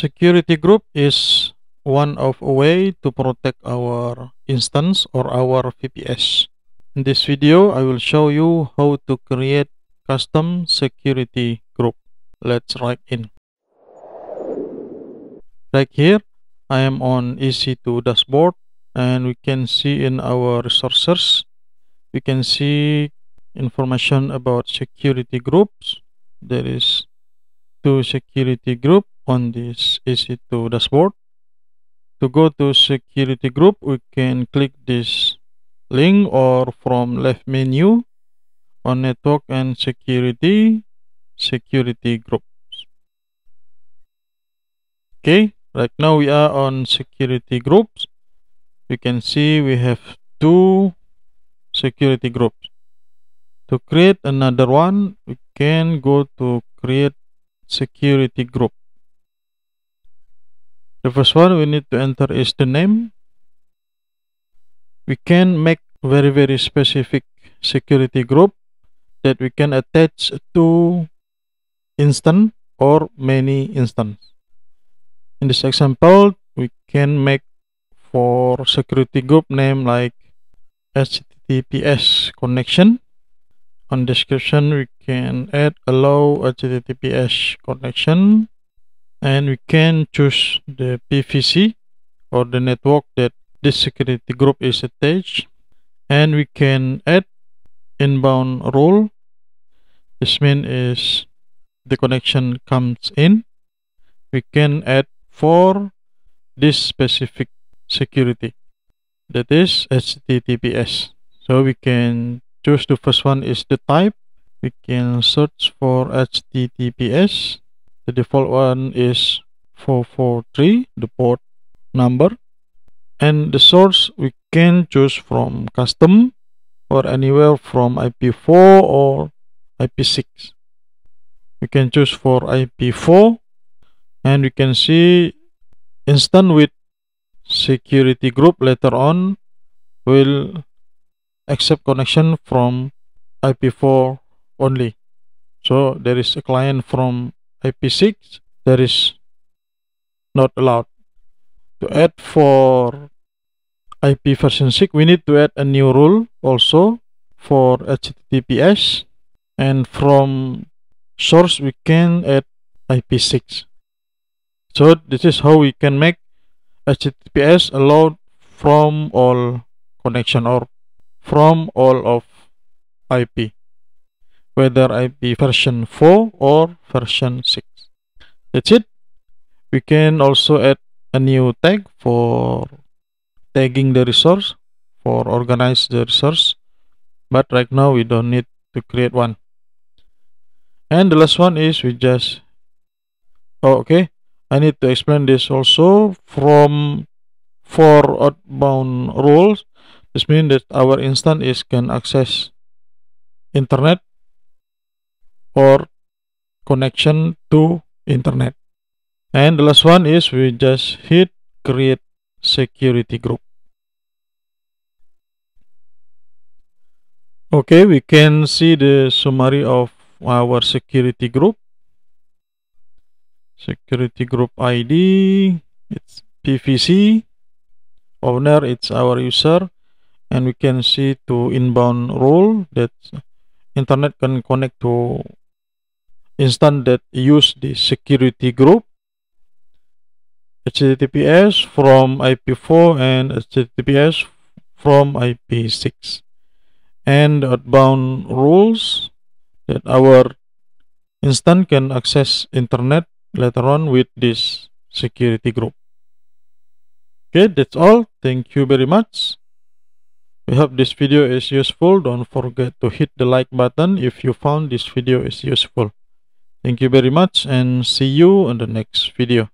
Security group is one of a way to protect our instance or our VPS. In this video, I will show you how to create custom security group. Let's right in. Like here, I am on EC2 dashboard, and we can see in our resources, we can see information about security groups. There is two security group on this EC2 dashboard. To go to security group, we can click this link, or from left menu on network and security groups. Okay, right now we are on security groups. You can see we have two security groups. To create another one, we can go to create security group. The first one we need to enter is the name. We can make very specific security group that we can attach to instance or many instance. In this example, we can make for security group name like HTTPS connection. On description, we can add allow HTTPS connection, and we can choose the PVC or the network that this security group is attached, and we can add inbound rule. This means is the connection comes in, we can add for this specific security, that is HTTPS. So we can choose the first one is the type. We can search for HTTPS. The default one is 443, the port number. And the source we can choose from custom or anywhere from IP4 or IP6. We can choose for IP4, and we can see instance with security group later on will accept connection from IP4 only. So there is a client from IP6 that is not allowed. To add for IP version 6, we need to add a new rule also for HTTPS, and from source we can add IP6. So this is how we can make HTTPS allowed from all connection or from all of IP, whether IP version 4 or version 6. That's it. We can also add a new tag for tagging the resource, for organize the resource, but right now we don't need to create one. And the last one is we just I need to explain this also. From for outbound rules, this means that our instance can access internet or connection to internet. And the last one is we just hit create security group. Okay, we can see the summary of our security group. Security group ID, it's PVC. Owner, it's our user. And we can see to inbound rule that internet can connect to instance that use the security group. HTTPS from IP4 and HTTPS from IP6. And outbound rules that our instance can access internet later on with this security group. Okay, that's all. Thank you very much. We hope this video is useful. Don't forget to hit the like button if you found this video is useful. Thank you very much, and see you on the next video.